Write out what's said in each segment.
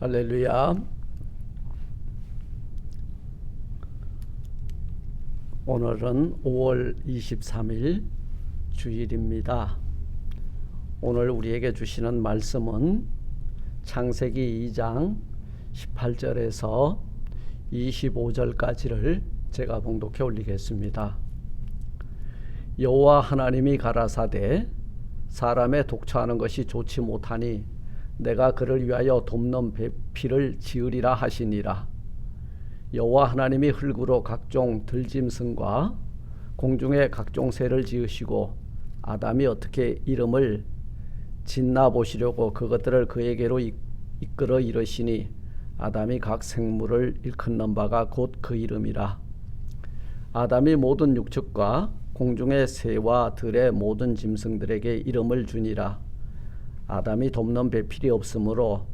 할렐루야. 오늘은 5월 23일 주일입니다. 오늘 우리에게 주시는 말씀은 창세기 2장 18절에서 25절까지를 제가 봉독해 올리겠습니다. 여호와 하나님이 가라사대 사람의 독처하는 것이 좋지 못하니 내가 그를 위하여 돕는 배필을 지으리라 하시니라. 여호와 하나님이 흙으로 각종 들짐승과 공중의 각종 새를 지으시고 아담이 어떻게 이름을 짓나 보시려고 그것들을 그에게로 이끌어 이르시니 아담이 각 생물을 일컫는 바가 곧 그 이름이라. 아담이 모든 육축과 공중의 새와 들의 모든 짐승들에게 이름을 주니라. 아담이 돕는 배필이 없으므로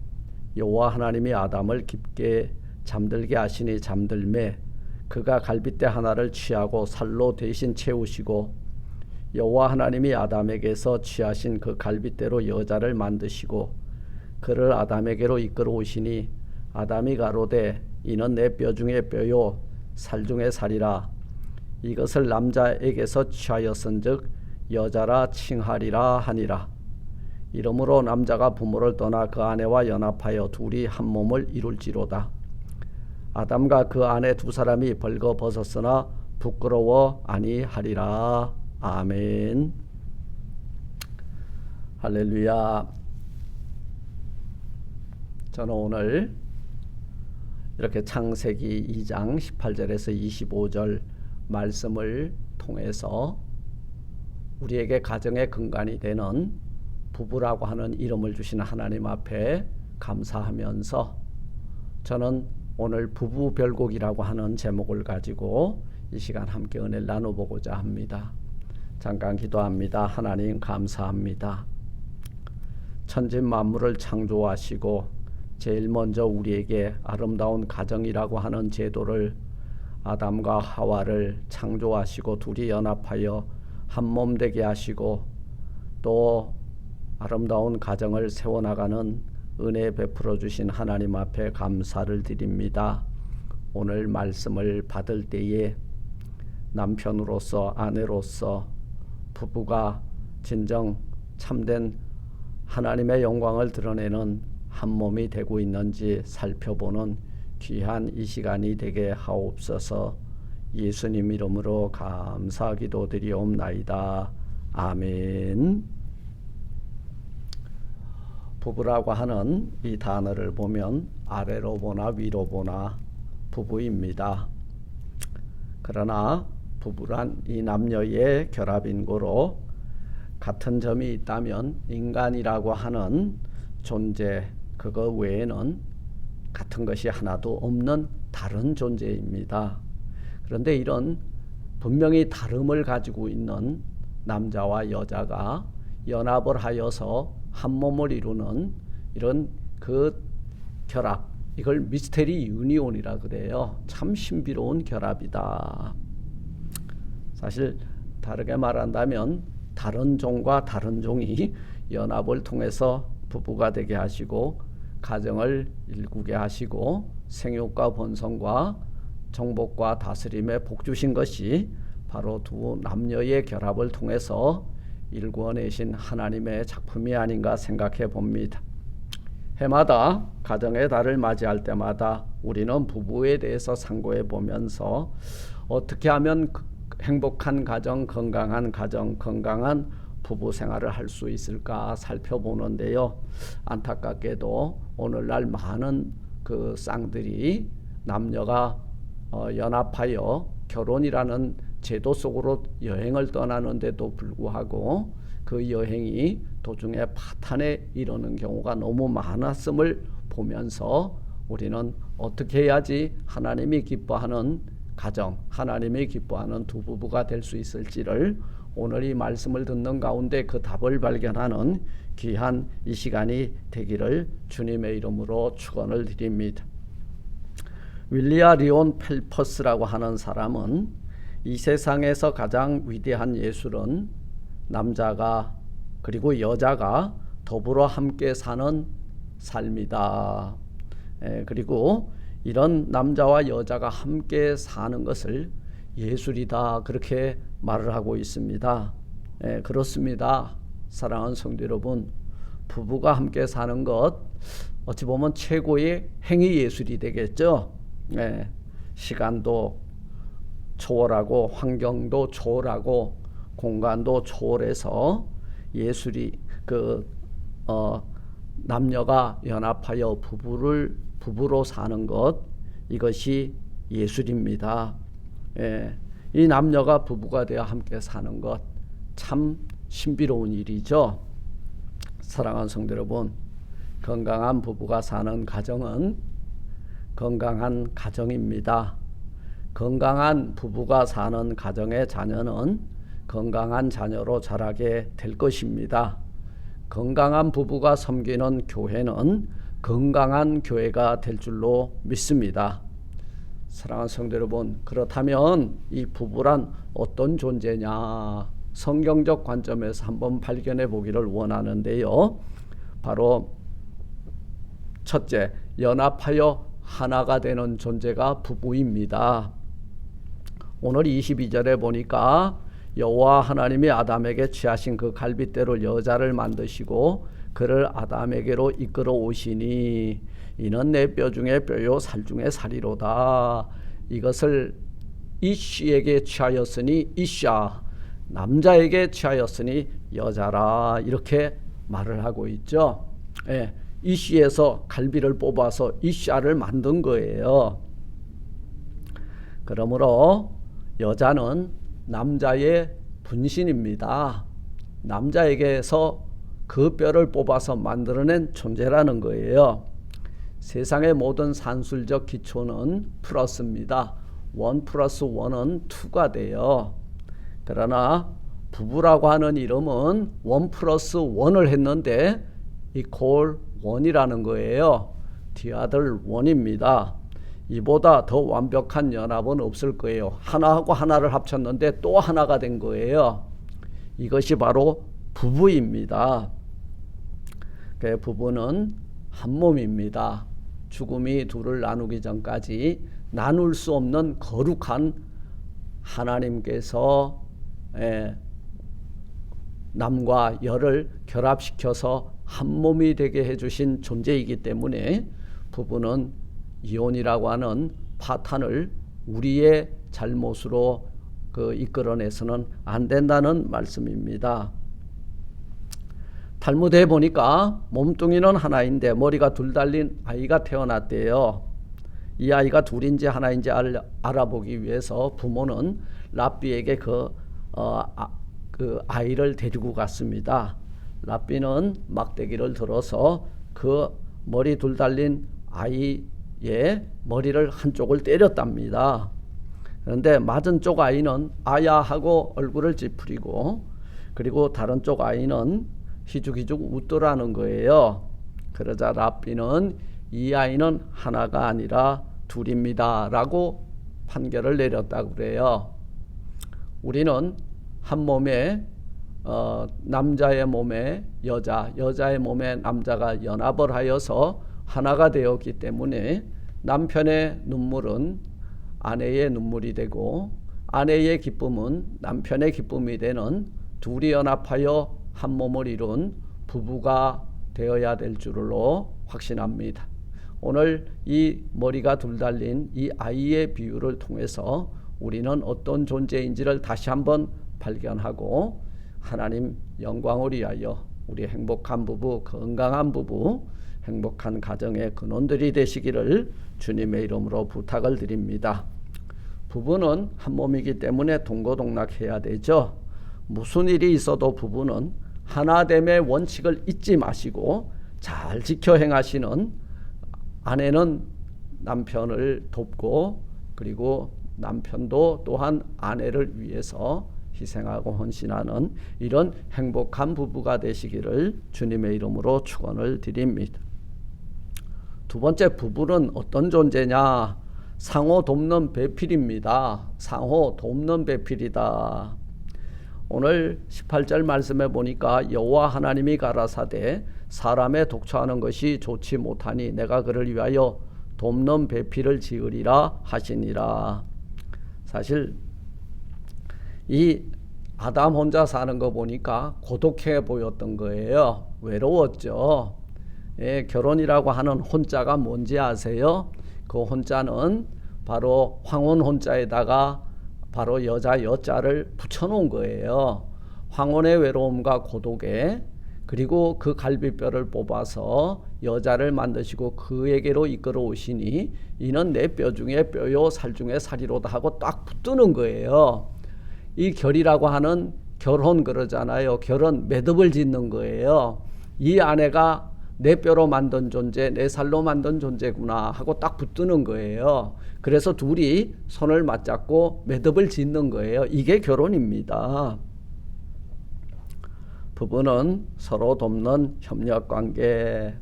여호와 하나님이 아담을 깊게 잠들게 하시니 잠들매 그가 갈빗대 하나를 취하고 살로 대신 채우시고 여호와 하나님이 아담에게서 취하신 그 갈빗대로 여자를 만드시고 그를 아담에게로 이끌어 오시니 아담이 가로되 이는 내 뼈 중에 뼈요 살 중에 살이라. 이것을 남자에게서 취하였은즉 여자라 칭하리라 하니라. 이러므로 남자가 부모를 떠나 그 아내와 연합하여 둘이 한 몸을 이룰지로다. 아담과 그 아내 두 사람이 벌거벗었으나 부끄러워 아니하리라. 아멘. 할렐루야. 저는 오늘 이렇게 창세기 2장 18절에서 25절 말씀을 통해서 우리에게 가정의 근간이 되는 부부라고 하는 이름을 주신 하나님 앞에 감사하면서 저는 오늘 부부별곡이라고 하는 제목을 가지고 이 시간 함께 은혜를 나눠보고자 합니다. 잠깐 기도합니다. 하나님 감사합니다. 천지 만물을 창조하시고 제일 먼저 우리에게 아름다운 가정이라고 하는 제도를 아담과 하와를 창조하시고 둘이 연합하여 한 몸 되게 하시고 또 아름다운 가정을 세워나가는 은혜 베풀어 주신 하나님 앞에 감사를 드립니다. 오늘 말씀을 받을 때에 남편으로서 아내로서 부부가 진정 참된 하나님의 영광을 드러내는 한 몸이 되고 있는지 살펴보는 귀한 이 시간이 되게 하옵소서. 예수님 이름으로 감사 기도드리옵나이다. 아멘. 부부라고 하는 이 단어를 보면 아래로 보나 위로 보나 부부입니다. 그러나 부부란 이 남녀의 결합인 고로 같은 점이 있다면 인간이라고 하는 존재 그거 외에는 같은 것이 하나도 없는 다른 존재입니다. 그런데 이런 분명히 다름을 가지고 있는 남자와 여자가 연합을 하여서 한 몸을 이루는 이런 그 결합, 이걸 미스테리 유니온이라 그래요. 참 신비로운 결합이다. 사실 다르게 말한다면 다른 종과 다른 종이 연합을 통해서 부부가 되게 하시고 가정을 일구게 하시고 생육과 번성과 정복과 다스림에 복 주신 것이 바로 두 남녀의 결합을 통해서 일구어내신 하나님의 작품이 아닌가 생각해 봅니다. 해마다 가정의 달을 맞이할 때마다 우리는 부부에 대해서 상고해 보면서 어떻게 하면 행복한 가정, 건강한 부부 생활을 할 수 있을까 살펴보는데요. 안타깝게도 오늘날 많은 그 쌍들이 남녀가 연합하여 결혼이라는 제도 속으로 여행을 떠나는데도 불구하고 그 여행이 도중에 파탄에 이르는 경우가 너무 많았음을 보면서 우리는 어떻게 해야지 하나님이 기뻐하는 가정, 하나님이 기뻐하는 두 부부가 될 수 있을지를 오늘 이 말씀을 듣는 가운데 그 답을 발견하는 귀한 이 시간이 되기를 주님의 이름으로 축원을 드립니다. 윌리아 리온 펠퍼스라고 하는 사람은 이 세상에서 가장 위대한 예술은 남자가 그리고 여자가 더불어 함께 사는 삶이다. 그리고 이런 남자와 여자가 함께 사는 것을 예술이다 그렇게 말을 하고 있습니다. 그렇습니다. 사랑하는 성도 여러분, 부부가 함께 사는 것 어찌 보면 최고의 행위 예술이 되겠죠. 시간도 초월하고 환경도 초월하고 공간도 초월해서 예술이 남녀가 연합하여 부부로 사는 것, 이것이 예술입니다. 이 남녀가 부부가 되어 함께 사는 것 참 신비로운 일이죠. 사랑하는 성도 여러분, 건강한 부부가 사는 가정은 건강한 가정입니다. 건강한 부부가 사는 가정의 자녀는 건강한 자녀로 자라게 될 것입니다. 건강한 부부가 섬기는 교회는 건강한 교회가 될 줄로 믿습니다. 사랑하는 성도 여러분, 그렇다면 이 부부란 어떤 존재냐, 성경적 관점에서 한번 발견해 보기를 원하는데요. 바로 첫째, 연합하여 하나가 되는 존재가 부부입니다. 오늘 22절에 보니까 여호와 하나님이 아담에게 취하신 그 갈빗대로 여자를 만드시고 그를 아담에게로 이끌어 오시니 이는 내 뼈 중에 뼈요 살 중에 살이로다. 이것을 이씨에게 취하였으니 이샤, 남자에게 취하였으니 여자라, 이렇게 말을 하고 있죠. 이씨에서 갈비를 뽑아서 이샤를 만든 거예요. 그러므로 여자는 남자의 분신입니다. 남자에게서 그 뼈를 뽑아서 만들어낸 존재라는 거예요. 세상의 모든 산술적 기초는 플러스입니다. 1 플러스 1은 2가 돼요. 그러나 부부라고 하는 이름은 1 플러스 1을 했는데 이퀄 1이라는 거예요. 디아들 1입니다. 이보다 더 완벽한 연합은 없을 거예요. 하나하고 하나를 합쳤는데 또 하나가 된 거예요. 이것이 바로 부부입니다. 부부는 한 몸입니다. 죽음이 둘을 나누기 전까지 나눌 수 없는 거룩한 하나님께서 남과 여를 결합시켜서 한 몸이 되게 해주신 존재이기 때문에 부부는 이혼이라고 하는 파탄을 우리의 잘못으로 이끌어내서는 안 된다는 말씀입니다. 탈무드에 보니까 몸뚱이는 하나인데 머리가 둘 달린 아이가 태어났대요. 이 아이가 둘인지 하나인지 알아보기 위해서 부모는 랍비에게 그 아이를 데리고 갔습니다. 랍비는 막대기를 들어서 그 머리 둘 달린 아이의 머리를 한쪽을 때렸답니다. 그런데 맞은 쪽 아이는 아야 하고 얼굴을 찌푸리고, 그리고 다른 쪽 아이는 희죽희죽 웃더라는 거예요. 그러자 랍비는 이 아이는 하나가 아니라 둘입니다 라고 판결을 내렸다고 그래요. 우리는 한 몸에 남자의 몸에 여자, 여자의 몸에 남자가 연합을 하여서 하나가 되었기 때문에 남편의 눈물은 아내의 눈물이 되고 아내의 기쁨은 남편의 기쁨이 되는, 둘이 연합하여 한 몸을 이룬 부부가 되어야 될 줄로 확신합니다. 오늘 이 머리가 둘 달린 이 아이의 비유를 통해서 우리는 어떤 존재인지를 다시 한번 발견하고 하나님 영광을 위하여 우리 행복한 부부, 건강한 부부, 행복한 가정의 근원들이 되시기를 주님의 이름으로 부탁을 드립니다. 부부는 한 몸이기 때문에 동고동락해야 되죠. 무슨 일이 있어도 부부는 하나됨의 원칙을 잊지 마시고 잘 지켜 행하시는, 아내는 남편을 돕고 그리고 남편도 또한 아내를 위해서 희생하고 헌신하는 이런 행복한 부부가 되시기를 주님의 이름으로 축원을 드립니다. 두 번째, 부부는 어떤 존재냐? 상호 돕는 배필입니다. 상호 돕는 배필이다. 오늘 18절 말씀에 보니까 여호와 하나님이 가라사대 사람의 독처하는 것이 좋지 못하니 내가 그를 위하여 돕는 배필을 지으리라 하시니라. 사실 이 아담 혼자 사는 거 보니까 고독해 보였던 거예요. 외로웠죠. 예, 결혼이라고 하는 혼자가 뭔지 아세요? 그 혼자는 바로 황혼 혼자에다가 바로 여자 여자를 붙여놓은 거예요. 황혼의 외로움과 고독에, 그리고 그 갈비뼈를 뽑아서 여자를 만드시고 그에게로 이끌어 오시니 이는 내 뼈 중에 뼈요 살 중에 살이로다 하고 딱 붙드는 거예요. 이 결이라고 하는 결혼 그러잖아요. 결혼 매듭을 짓는 거예요. 이 아내가 내 뼈로 만든 존재, 내 살로 만든 존재구나 하고 딱 붙드는 거예요. 그래서 둘이 손을 맞잡고 매듭을 짓는 거예요. 이게 결혼입니다. 부부는 서로 돕는 협력관계.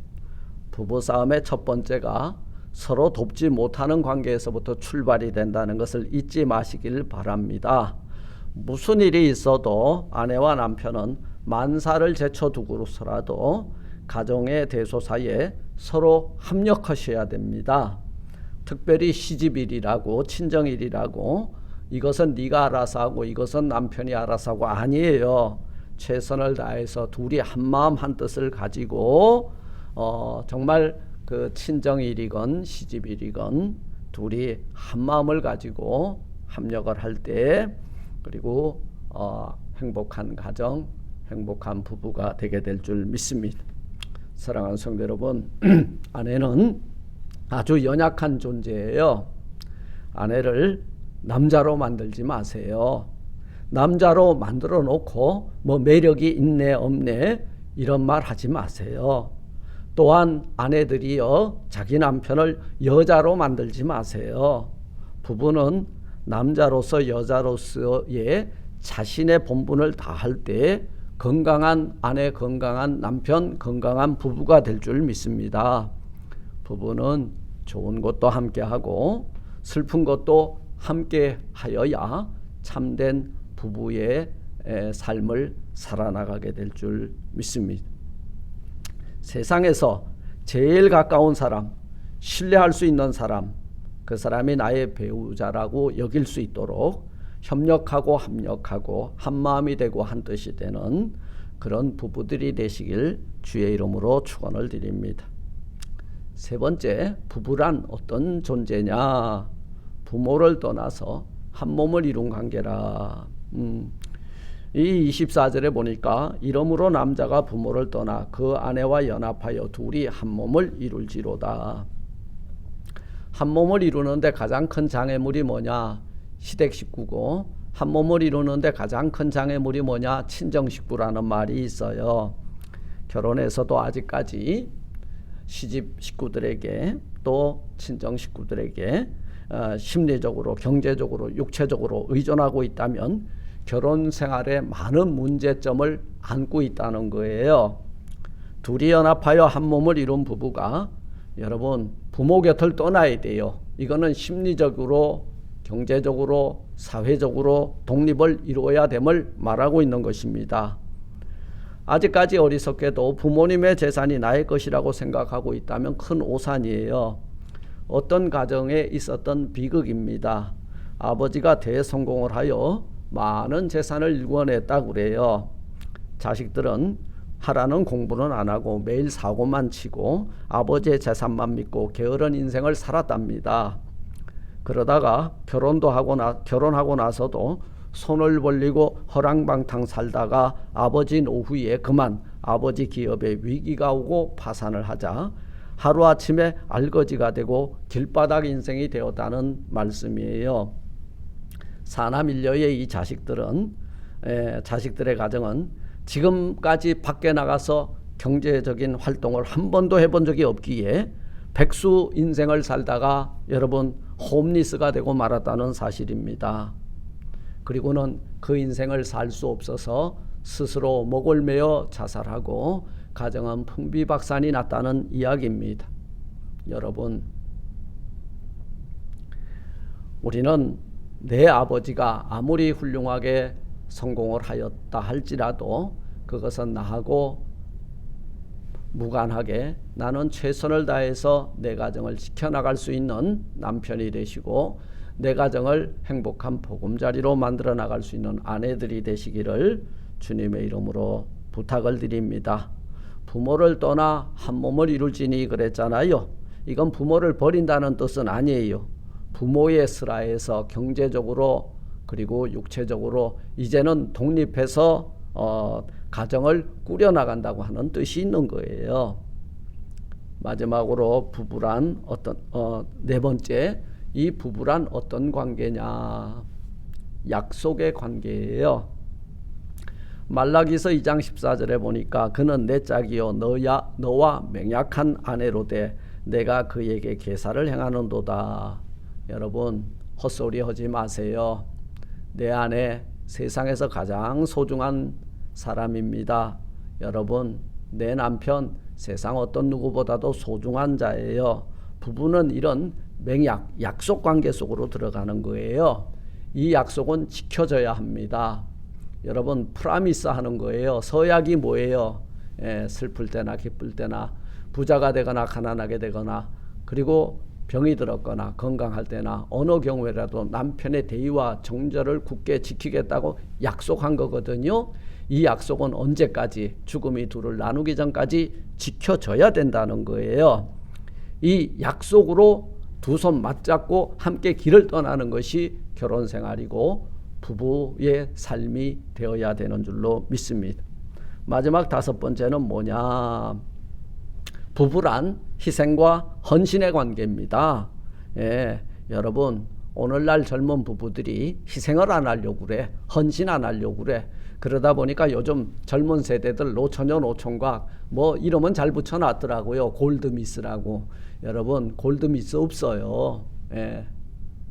부부싸움의 첫 번째가 서로 돕지 못하는 관계에서부터 출발이 된다는 것을 잊지 마시길 바랍니다. 무슨 일이 있어도 아내와 남편은 만사를 제쳐두고서라도 가정의 대소사에 서로 합력하셔야 됩니다. 특별히 시집일이라고 친정일이라고 이것은 네가 알아서 하고 이것은 남편이 알아서 하고 아니에요. 최선을 다해서 둘이 한마음 한뜻을 가지고 정말 그 친정일이건 시집일이건 둘이 한마음을 가지고 합력을 할 때 그리고 행복한 가정, 행복한 부부가 되게 될 줄 믿습니다. 사랑하는 성도 여러분, 아내는 아주 연약한 존재예요. 아내를 남자로 만들지 마세요. 남자로 만들어 놓고 뭐 매력이 있네 없네 이런 말 하지 마세요. 또한 아내들이요 자기 남편을 여자로 만들지 마세요. 부부는 남자로서 여자로서의 자신의 본분을 다할 때 건강한 아내, 건강한 남편, 건강한 부부가 될 줄 믿습니다. 부부는 좋은 것도 함께하고 슬픈 것도 함께하여야 참된 부부의 삶을 살아나가게 될 줄 믿습니다. 세상에서 제일 가까운 사람, 신뢰할 수 있는 사람, 그 사람이 나의 배우자라고 여길 수 있도록 협력하고 합력하고 한마음이 되고 한뜻이 되는 그런 부부들이 되시길 주의 이름으로 축원을 드립니다. 세 번째, 부부란 어떤 존재냐? 부모를 떠나서 한 몸을 이룬 관계라. 이 24절에 보니까 이러므로 남자가 부모를 떠나 그 아내와 연합하여 둘이 한 몸을 이룰지로다. 한 몸을 이루는데 가장 큰 장애물이 뭐냐? 시댁 식구고, 한 몸을 이루는데 가장 큰 장애물이 뭐냐? 친정 식구라는 말이 있어요. 결혼해서도 아직까지 시집 식구들에게 또 친정 식구들에게 심리적으로, 경제적으로, 육체적으로 의존하고 있다면 결혼 생활에 많은 문제점을 안고 있다는 거예요. 둘이 연합하여 한 몸을 이룬 부부가 여러분 부모 곁을 떠나야 돼요. 이거는 심리적으로, 경제적으로, 사회적으로 독립을 이루어야 됨을 말하고 있는 것입니다. 아직까지 어리석게도 부모님의 재산이 나의 것이라고 생각하고 있다면 큰 오산이에요. 어떤 가정에 있었던 비극입니다. 아버지가 대성공을 하여 많은 재산을 일궈냈다고 그래요. 자식들은 하라는 공부는 안 하고 매일 사고만 치고 아버지의 재산만 믿고 게으른 인생을 살았답니다. 그러다가 결혼하고 나서도 손을 벌리고 허랑방탕 살다가 아버지 노후에 그만 아버지 기업에 위기가 오고 파산을 하자 하루아침에 알거지가 되고 길바닥 인생이 되었다는 말씀이에요. 사남일녀의 이 자식들의 가정은 지금까지 밖에 나가서 경제적인 활동을 한 번도 해본 적이 없기에 백수 인생을 살다가 여러분 홈리스가 되고 말았다는 사실입니다. 그리고는 그 인생을 살 수 없어서 스스로 목을 메어 자살하고 가정은 풍비박산이 났다는 이야기입니다. 여러분, 우리는 내 아버지가 아무리 훌륭하게 성공을 하였다 할지라도 그것은 나하고 무관하게 나는 최선을 다해서 내 가정을 지켜나갈 수 있는 남편이 되시고 내 가정을 행복한 보금자리로 만들어 나갈 수 있는 아내들이 되시기를 주님의 이름으로 부탁을 드립니다. 부모를 떠나 한 몸을 이룰지니 그랬잖아요. 이건 부모를 버린다는 뜻은 아니에요. 부모의 슬하에서 경제적으로 그리고 육체적으로 이제는 독립해서 가정을 꾸려나간다고 하는 뜻이 있는 거예요. 마지막으로 부부란 네 번째, 이 부부란 어떤 관계냐? 약속의 관계예요. 말라기서 2장 14절에 보니까 그는 내 짝이요 너와 맹약한 아내로 돼 내가 그에게 계사를 행하는도다. 여러분 헛소리 하지 마세요. 내 아내 세상에서 가장 소중한 사람입니다. 여러분 내 남편 세상 어떤 누구보다도 소중한 자예요. 부부는 이런 맹약, 약속 관계 속으로 들어가는 거예요. 이 약속은 지켜져야 합니다. 여러분 프라미스 하는 거예요. 서약이 뭐예요? 슬플 때나 기쁠 때나 부자가 되거나 가난하게 되거나 그리고 병이 들었거나 건강할 때나 어느 경우에라도 남편의 대의와 정절을 굳게 지키겠다고 약속한 거거든요. 이 약속은 언제까지? 죽음이 둘을 나누기 전까지 지켜져야 된다는 거예요. 이 약속으로 두 손 맞잡고 함께 길을 떠나는 것이 결혼 생활이고 부부의 삶이 되어야 되는 줄로 믿습니다. 마지막 다섯 번째는 뭐냐? 부부란 희생과 헌신의 관계입니다. 여러분 오늘날 젊은 부부들이 희생을 안 하려고 그래. 헌신 안 하려고 그래. 그러다 보니까 요즘 젊은 세대들 노처녀 노총각 뭐 이름은 잘 붙여놨더라고요. 골드미스라고. 여러분 골드미스 없어요.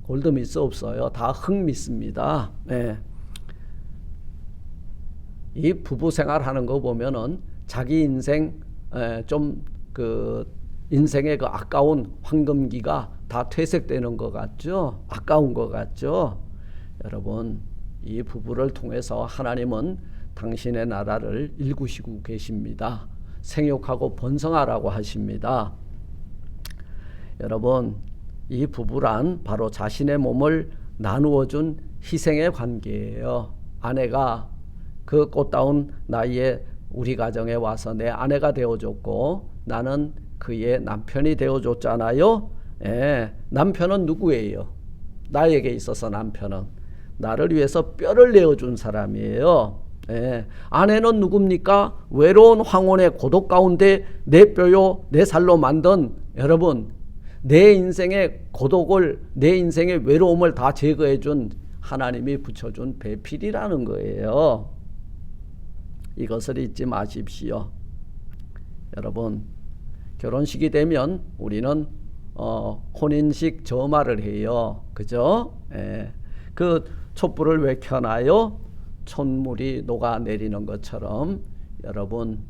골드미스 없어요. 다 흙미스입니다. 이 부부 생활하는 거 보면은 자기 인생 좀 그 인생의 그 아까운 황금기가 다 퇴색되는 것 같죠? 아까운 것 같죠? 여러분 이 부부를 통해서 하나님은 당신의 나라를 일구시고 계십니다. 생육하고 번성하라고 하십니다. 여러분 이 부부란 바로 자신의 몸을 나누어 준 희생의 관계예요. 아내가 그 꽃다운 나이에 우리 가정에 와서 내 아내가 되어줬고 나는 그의 남편이 되어줬잖아요. 남편은 누구예요? 나에게 있어서 남편은 나를 위해서 뼈를 내어준 사람이에요. 아내는 누굽니까? 외로운 황혼의 고독 가운데 내 뼈요 내 살로 만든 여러분 내 인생의 고독을 내 인생의 외로움을 다 제거해준 하나님이 붙여준 배필이라는 거예요. 이것을 잊지 마십시오. 여러분 결혼식이 되면 우리는 혼인식 점화를 해요. 그죠? 그 촛불을 왜 켜나요? 촛물이 녹아내리는 것처럼 여러분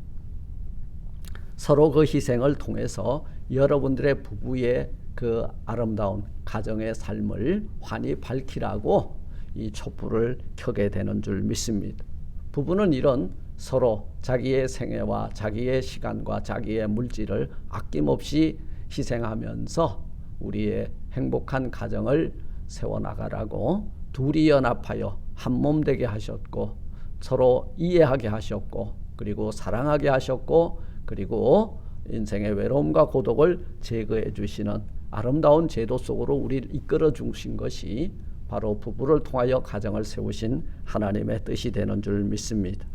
서로 그 희생을 통해서 여러분들의 부부의 그 아름다운 가정의 삶을 환히 밝히라고 이 촛불을 켜게 되는 줄 믿습니다. 부부는 이런 서로 자기의 생애와 자기의 시간과 자기의 물질을 아낌없이 희생하면서 우리의 행복한 가정을 세워나가라고 둘이 연합하여 한 몸 되게 하셨고 서로 이해하게 하셨고 그리고 사랑하게 하셨고 그리고 인생의 외로움과 고독을 제거해 주시는 아름다운 제도 속으로 우리를 이끌어 주신 것이 바로 부부를 통하여 가정을 세우신 하나님의 뜻이 되는 줄 믿습니다.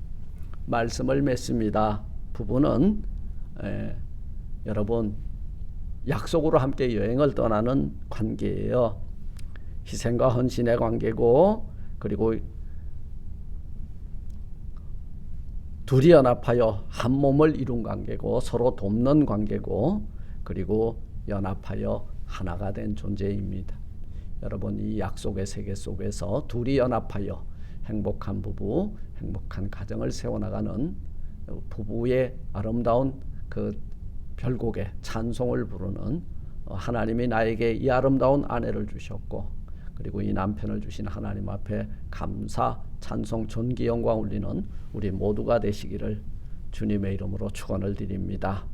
말씀을 맺습니다. 부부는 여러분 약속으로 함께 여행을 떠나는 관계예요. 희생과 헌신의 관계고 그리고 둘이 연합하여 한 몸을 이룬 관계고 서로 돕는 관계고 그리고 연합하여 하나가 된 존재입니다. 여러분 이 약속의 세계 속에서 둘이 연합하여 행복한 부부, 행복한 가정을 세워나가는 부부의 아름다운 그 별곡에 찬송을 부르는 하나님이 나에게 이 아름다운 아내를 주셨고 그리고 이 남편을 주신 하나님 앞에 감사, 찬송, 존귀, 영광 올리는 우리 모두가 되시기를 주님의 이름으로 축원을 드립니다.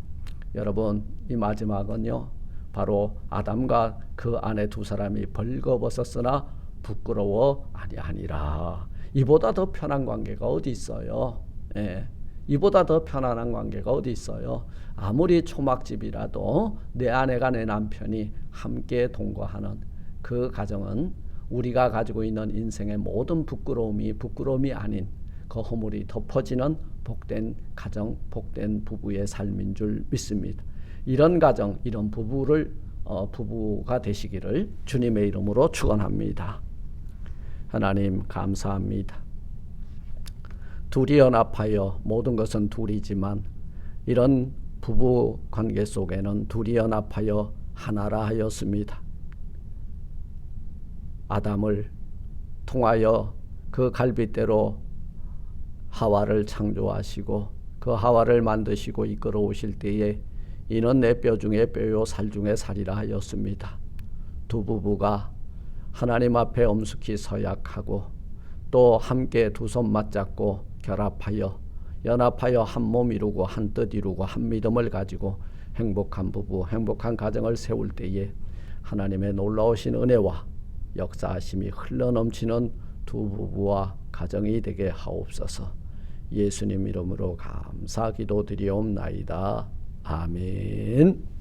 여러분, 이 마지막은요, 바로 아담과 그 아내 두 사람이 벌거벗었으나 부끄러워 아니하니라. 이보다 더 편한 관계가 어디 있어요? 예. 이보다 더 편안한 관계가 어디 있어요? 아무리 초막집이라도 내 아내가 내 남편이 함께 동거하는 그 가정은 우리가 가지고 있는 인생의 모든 부끄러움이 아닌 그 허물이 덮어지는 복된 가정, 복된 부부의 삶인 줄 믿습니다. 이런 가정, 이런 부부가 되시기를 주님의 이름으로 축원합니다. 하나님 감사합니다. 둘이 연합하여, 모든 것은 둘이지만 이런 부부 관계 속에는 둘이 연합하여 하나라 하였습니다. 아담을 통하여 그 갈빗대로 하와를 창조하시고 그 하와를 만드시고 이끌어 오실 때에 이는 내 뼈 중에 뼈요 살 중에 살이라 하였습니다. 두 부부가 하나님 앞에 엄숙히 서약하고 또 함께 두 손 맞잡고 결합하여 연합하여 한 몸 이루고 한 뜻 이루고 한 믿음을 가지고 행복한 부부, 행복한 가정을 세울 때에 하나님의 놀라우신 은혜와 역사하심이 흘러넘치는 두 부부와 가정이 되게 하옵소서. 예수님 이름으로 감사 기도드리옵나이다. 아멘.